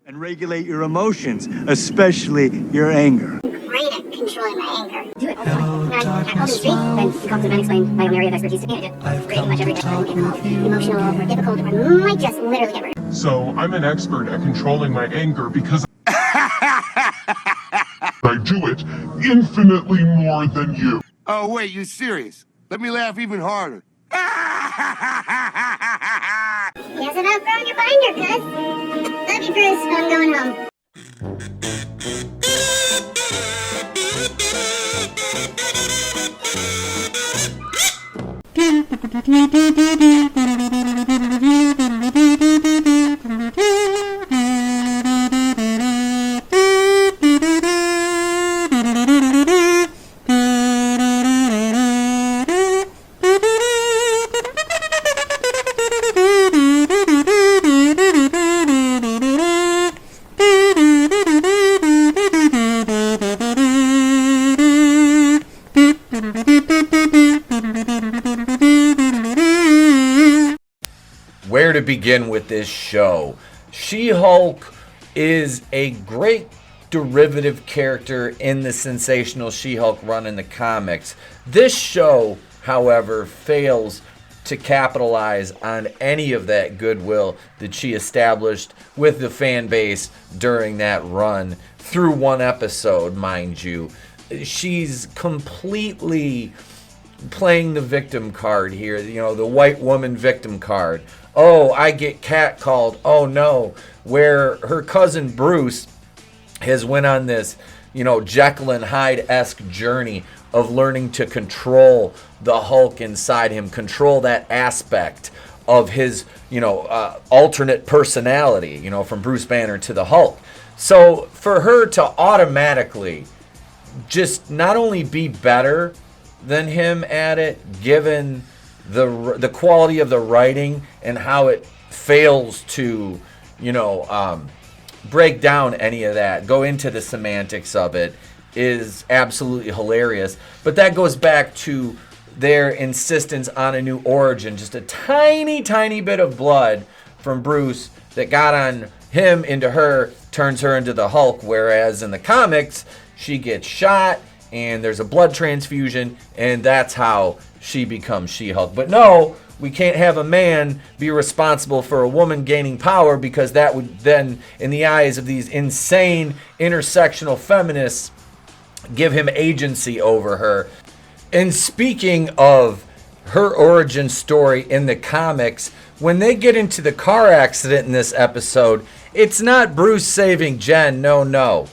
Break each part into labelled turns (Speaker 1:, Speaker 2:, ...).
Speaker 1: and regulate your emotions, especially your anger.
Speaker 2: Great at controlling my anger. Do it all the time. I tackle the street, then you come to and explain my own area of expertise to me. I do pretty much every day. I get emotional or difficult or might just literally get rid of it.
Speaker 3: So I'm an expert at controlling my anger because I do it infinitely more than you.
Speaker 4: Oh, wait, you serious? Let me laugh even harder.
Speaker 2: He hasn't outgrown your binder, cuz. Love you, Bruce. I'm going home.
Speaker 5: Where to begin with this show? She-Hulk is a great derivative character in the sensational She-Hulk run in the comics. This show, however, fails to capitalize on any of that goodwill that she established with the fan base during that run through one episode, mind you. She's completely playing the victim card here, you know, the white woman victim card. Oh, I get catcalled. Oh no. Where her cousin Bruce has went on this, you know, Jekyll and Hyde-esque journey of learning to control the Hulk inside him, control that aspect of his, you know, alternate personality, you know, from Bruce Banner to the Hulk. So for her to automatically just not only be better than him at it, given the quality of the writing and how it fails to, you know, break down any of that, go into the semantics of it, is absolutely hilarious. But that goes back to their insistence on a new origin, just a tiny, tiny bit of blood from Bruce that got on him into her, turns her into the Hulk, whereas in the comics, she gets shot and there's a blood transfusion, and that's how she becomes She-Hulk. But no, we can't have a man be responsible for a woman gaining power, because that would then, in the eyes of these insane intersectional feminists, give him agency over her. And speaking of her origin story in the comics, when they get into the car accident in this episode, it's not Bruce saving Jen. No.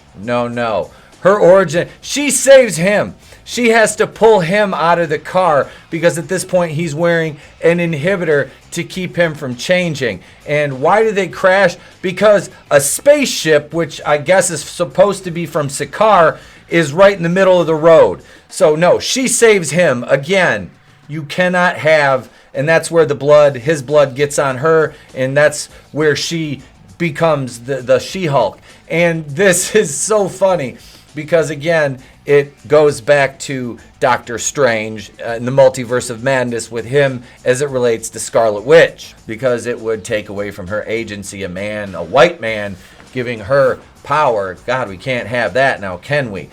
Speaker 5: Her origin, she saves him. She has to pull him out of the car because at this point he's wearing an inhibitor to keep him from changing. And why do they crash? Because a spaceship, which I guess is supposed to be from Sakaar, is right in the middle of the road. So no, she saves him. Again, you cannot have, and that's where his blood gets on her, and that's where she becomes the She-Hulk. And this is so funny, because again, it goes back to Doctor Strange in the Multiverse of Madness with him as it relates to Scarlet Witch, because it would take away from her agency, a white man, giving her power. God, we can't have that now, can we?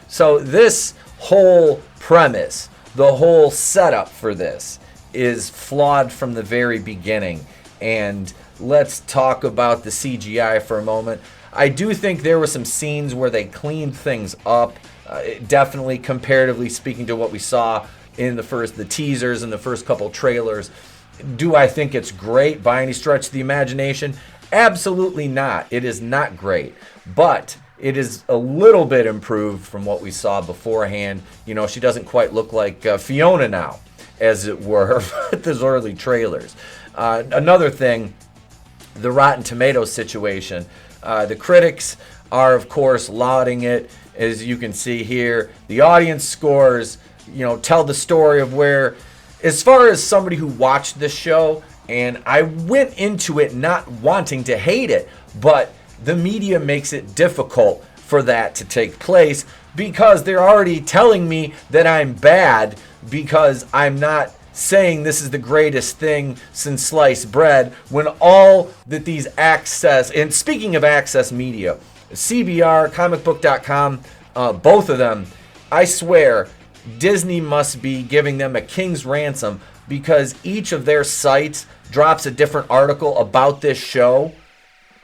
Speaker 5: So this whole premise, the whole setup for this, is flawed from the very beginning. And let's talk about the CGI for a moment. I do think there were some scenes where they cleaned things up, definitely comparatively speaking to what we saw in the teasers and the first couple trailers. Do I think it's great by any stretch of the imagination? Absolutely not. It is not great, but it is a little bit improved from what we saw beforehand. You know, she doesn't quite look like Fiona now, as it were, with those early trailers. Another thing, the Rotten Tomatoes situation. The critics are, of course, lauding it, as you can see here. The audience scores, you know, tell the story of where, as far as somebody who watched this show, and I went into it not wanting to hate it, but the media makes it difficult for that to take place, because they're already telling me that I'm bad because I'm not saying this is the greatest thing since sliced bread, when all that these access, and speaking of access media, CBR, comicbook.com, both of them, I swear, Disney must be giving them a king's ransom, because each of their sites drops a different article about this show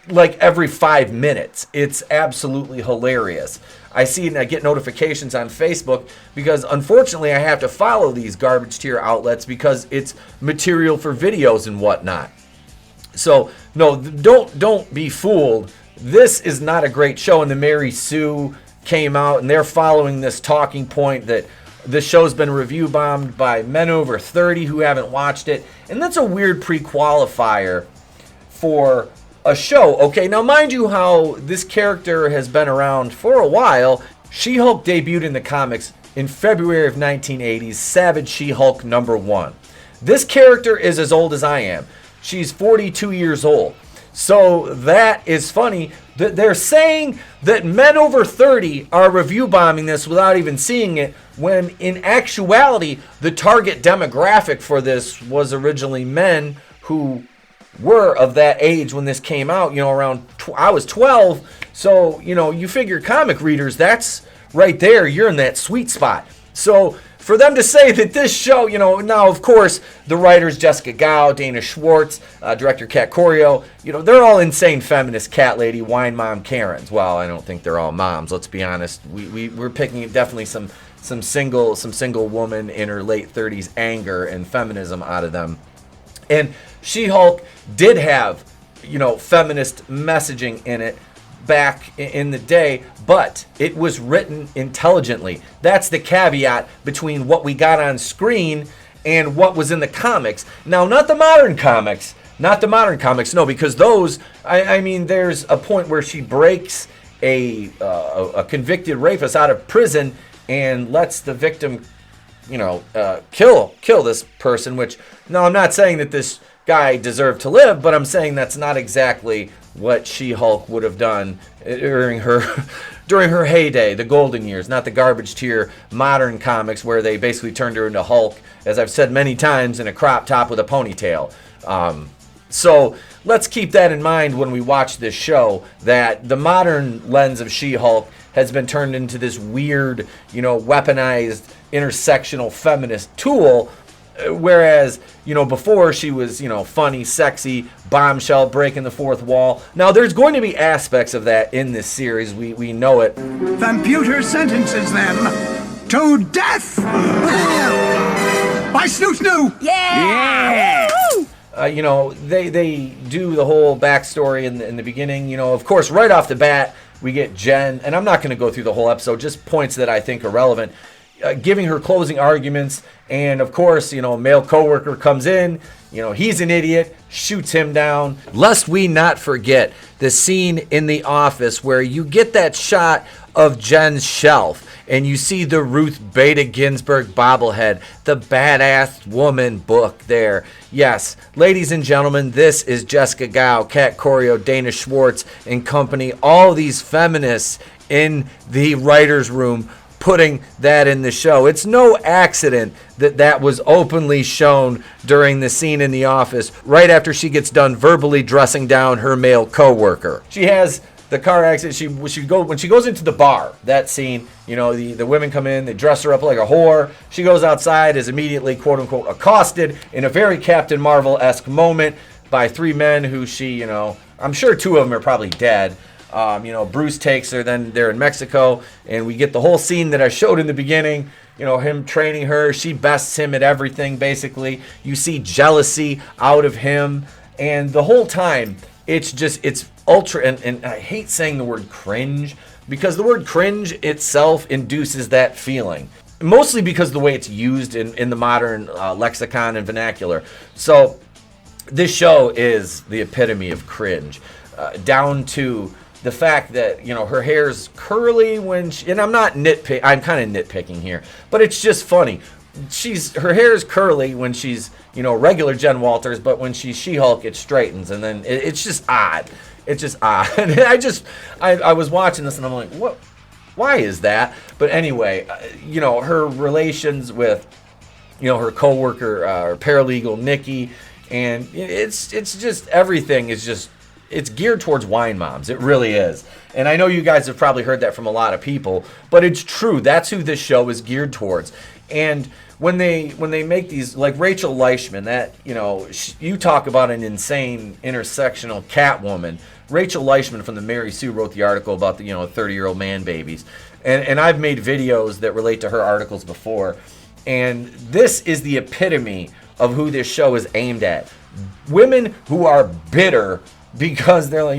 Speaker 5: like every 5 minutes. It's absolutely hilarious. I see and I get notifications on Facebook because unfortunately I have to follow these garbage tier outlets because it's material for videos and whatnot. So no, don't be fooled. This is not a great show. And the Mary Sue came out and they're following this talking point that the show's been review bombed by men over 30 who haven't watched it. And that's a weird pre-qualifier for a show. Okay, now mind you how this character has been around for a while. She-Hulk debuted in the comics in February of 1980's Savage She-Hulk #1. This character is as old as I am. She's 42 years old. So that is funny that they're saying that men over 30 are review bombing this without even seeing it, when in actuality the target demographic for this was originally men who were of that age when this came out, around I was 12. So, you figure comic readers, that's right there, you're in that sweet spot. So for them to say that this show, now of course the writers Jessica Gao, Dana Schwartz, director Kat Corio, they're all insane feminist cat lady wine mom Karens. Well, I don't think they're all moms, let's be honest. We're picking definitely some single woman in her late 30s anger and feminism out of them. And She-Hulk did have, feminist messaging in it back in the day, but it was written intelligently. That's the caveat between what we got on screen and what was in the comics. Now, not the modern comics, no, because those, I mean, there's a point where she breaks a convicted rapist out of prison and lets the victim, kill this person, which, no, I'm not saying that this guy deserved to live, but I'm saying that's not exactly what She-Hulk would have done during her heyday, the golden years, not the garbage tier modern comics where they basically turned her into Hulk, as I've said many times, in a crop top with a ponytail. So let's keep that in mind when we watch this show, that the modern lens of She-Hulk has been turned into this weird, weaponized intersectional feminist tool. Whereas, before she was, funny, sexy, bombshell, breaking the fourth wall. Now, there's going to be aspects of that in this series. We know it.
Speaker 6: Computer sentences them to death by Snoo.
Speaker 7: Yeah!
Speaker 5: They do the whole backstory in the beginning. Of course, right off the bat, we get Jen, and I'm not going to go through the whole episode, just points that I think are relevant. Giving her closing arguments, and of course, a male coworker comes in, he's an idiot, shoots him down. Lest we not forget the scene in the office where you get that shot of Jen's shelf, and you see the Ruth Bader Ginsburg bobblehead, the Badass Woman book there. Yes, ladies and gentlemen, this is Jessica Gao, Kat Corio, Dana Schwartz, and company, all these feminists in the writer's room, putting that in the show. It's no accident that was openly shown during the scene in the office right after she gets done verbally dressing down her male coworker. She has the car accident. When she goes into the bar, that scene, the women come in, they dress her up like a whore. She goes outside, is immediately quote unquote accosted in a very Captain Marvel-esque moment by three men who she, I'm sure two of them are probably dead. Bruce takes her, then they're in Mexico, and we get the whole scene that I showed in the beginning, him training her. She bests him at everything, basically. You see jealousy out of him, and the whole time, it's ultra, and I hate saying the word cringe, because the word cringe itself induces that feeling. Mostly because of the way it's used in the modern lexicon and vernacular. So, this show is the epitome of cringe, down to the fact that, her hair's curly when she, and I'm kind of nitpicking here, but it's just funny. Her hair is curly when she's, regular Jen Walters, but when she's She-Hulk, it straightens, and then it's just odd. It's just odd. And I was watching this and I'm like, what? Why is that? But anyway, her relations with her coworker or paralegal Nikki, and it's just everything is just it's geared towards wine moms. It really is. And I know you guys have probably heard that from a lot of people, but it's true. That's who this show is geared towards. And when they make these, like Rachel Leishman, that, you talk about an insane intersectional Catwoman. Rachel Leishman from the Mary Sue wrote the article about the 30-year-old man babies. And I've made videos that relate to her articles before. And this is the epitome of who this show is aimed at. Women who are bitter because they're like,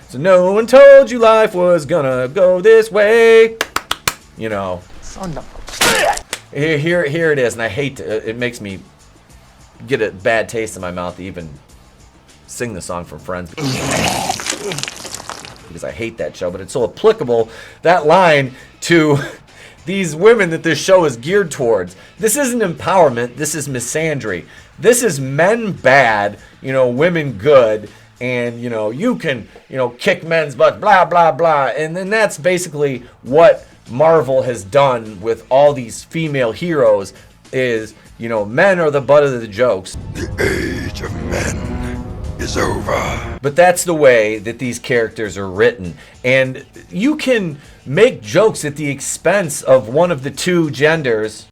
Speaker 5: so no one told you life was gonna go this way.
Speaker 7: Son of a...
Speaker 5: Here it is, and I hate to, it makes me get a bad taste in my mouth to even sing the song from Friends because I hate that show, but it's so applicable, that line, to these women that this show is geared towards. This isn't empowerment, this is misandry. This is men bad, women good, and you can kick men's butt, blah blah blah. And then that's basically what Marvel has done with all these female heroes is, men are the butt of the jokes.
Speaker 8: The age of men is over.
Speaker 5: But that's the way that these characters are written. And you can make jokes at the expense of one of the two genders,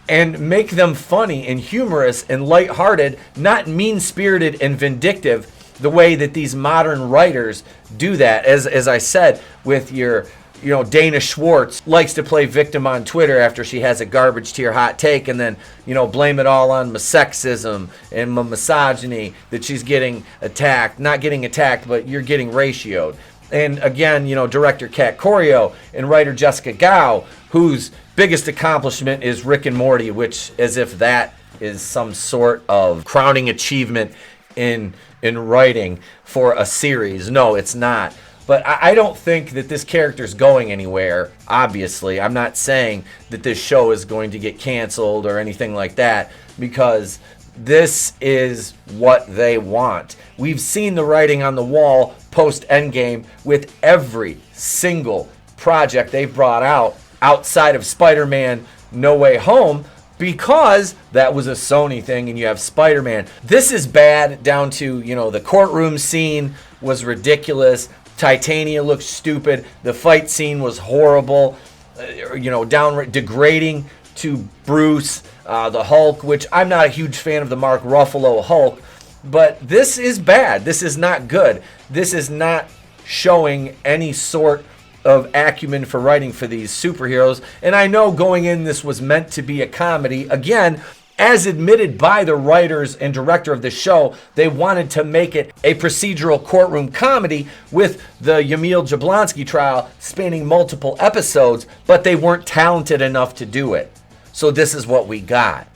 Speaker 5: and make them funny and humorous and lighthearted, not mean-spirited and vindictive the way that these modern writers do that. As I said, with your Dana Schwartz likes to play victim on Twitter after she has a garbage tier hot take, and then blame it all on my sexism and my misogyny that she's getting attacked. Not getting attacked, but you're getting ratioed. And again, director Kat Corio and writer Jessica Gao, whose biggest accomplishment is Rick and Morty, which, as if that is some sort of crowning achievement in writing for a series. No, it's not. But I don't think that this character's going anywhere, obviously. I'm not saying that this show is going to get canceled or anything like that, because this is what they want. We've seen the writing on the wall post-Endgame with every single project they've brought out outside of Spider-Man No Way Home, because that was a Sony thing and you have Spider-Man. This is bad down to, the courtroom scene was ridiculous. Titania looked stupid. The fight scene was horrible. Downright degrading to Bruce. The Hulk, which I'm not a huge fan of the Mark Ruffalo Hulk, but this is bad. This is not good. This is not showing any sort of acumen for writing for these superheroes. And I know going in, this was meant to be a comedy. Again, as admitted by the writers and director of the show, they wanted to make it a procedural courtroom comedy with the Yamil Jablonski trial spanning multiple episodes, but they weren't talented enough to do it. So this is what we got.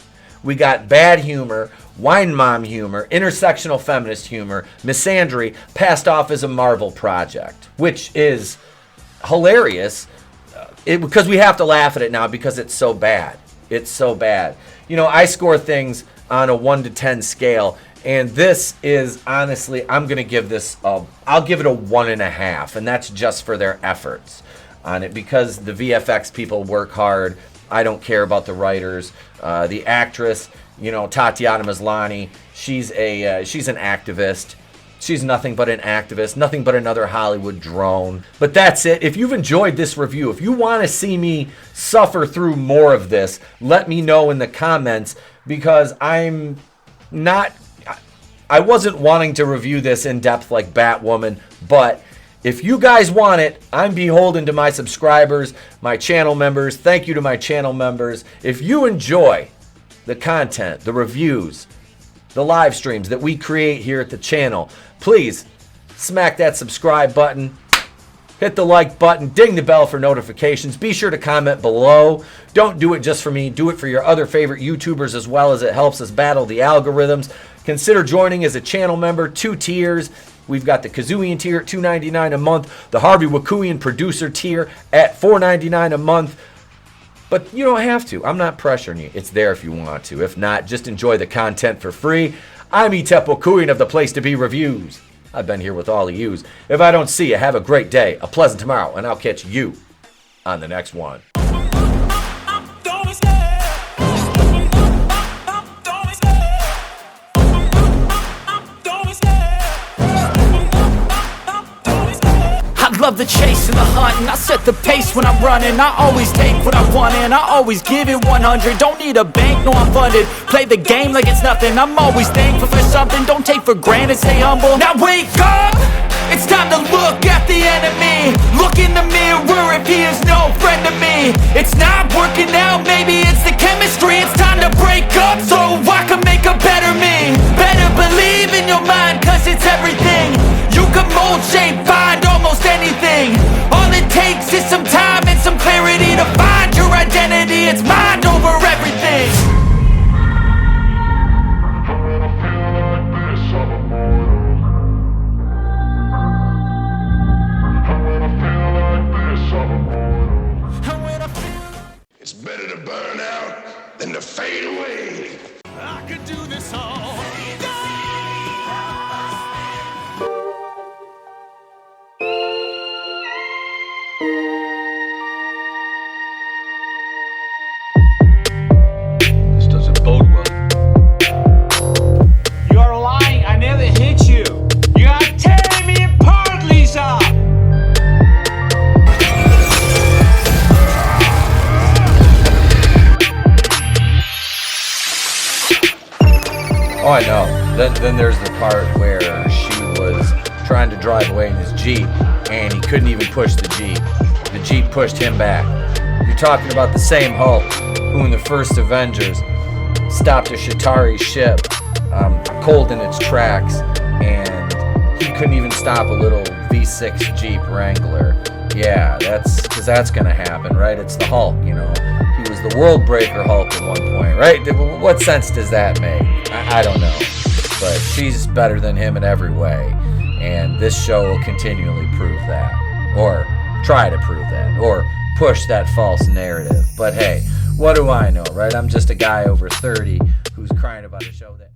Speaker 5: We got bad humor, wine mom humor, intersectional feminist humor, misandry, passed off as a Marvel project, which is hilarious because we have to laugh at it now because it's so bad. It's so bad. I score things on a 1 to 10 scale, and this is honestly, I'm going to give this, I'll give it a 1.5, and that's just for their efforts on it, because the VFX people work hard. I don't care about the writers. The actress, Tatiana Maslany, she's an activist. She's nothing but an activist, nothing but another Hollywood drone. But that's it. If you've enjoyed this review, if you want to see me suffer through more of this, let me know in the comments, because I wasn't wanting to review this in depth like Batwoman, but if you guys want it, I'm beholden to my subscribers, my channel members. Thank you to my channel members. If you enjoy the content, the reviews, the live streams that we create here at the channel, please smack that subscribe button, hit the like button, ding the bell for notifications. Be sure to comment below. Don't do it just for me. Do it for your other favorite YouTubers as well, as it helps us battle the algorithms. Consider joining as a channel member, 2 tiers. We've got the Kazuian tier at $2.99 a month, the Harvey Wakuian producer tier at $4.99 a month. But you don't have to. I'm not pressuring you. It's there if you want to. If not, just enjoy the content for free. I'm Itep Wakuian of The Place to Be Reviews. I've been here with all of yous. If I don't see you, have a great day, a pleasant tomorrow, and I'll catch you on the next one.
Speaker 9: love the chase and the hunt, and I set the pace when I'm running. I always take what I want and I always give it 100. Don't need a bank, no I'm funded. Play the game like it's nothing. I'm always thankful for something. Don't take for granted, stay humble. Now wake up! It's time to look at the enemy. Look in the mirror if he is no friend to me. It's not working out, maybe it's the chemistry. It's time to break up so I can make a better me. Better believe in your mind, cause it's everything. You can mold, shape, find almost anything. All it takes is some time and some clarity to find your identity. It's mind over everything.
Speaker 8: It's better to burn out than to fade away.
Speaker 9: I could do this all.
Speaker 7: This doesn't bode well.
Speaker 6: You're lying. I never hit you. You are tearing me apart, Lisa.
Speaker 5: Oh, I know. Then there's the part where she was trying to drive away in his Jeep, and he couldn't even push the Jeep. The Jeep pushed him back. You're talking about the same Hulk who in the first Avengers stopped a Shatari ship cold in its tracks, and he couldn't even stop a little V6 Jeep Wrangler. Yeah, that's gonna happen, right? It's the Hulk, you know. He was the world breaker Hulk at one point, right? What sense does that make? I don't know. But she's better than him in every way. And this show will continually prove that. Or try to prove that. Or push that false narrative. But hey, what do I know, right? I'm just a guy over 30 who's crying about a show that...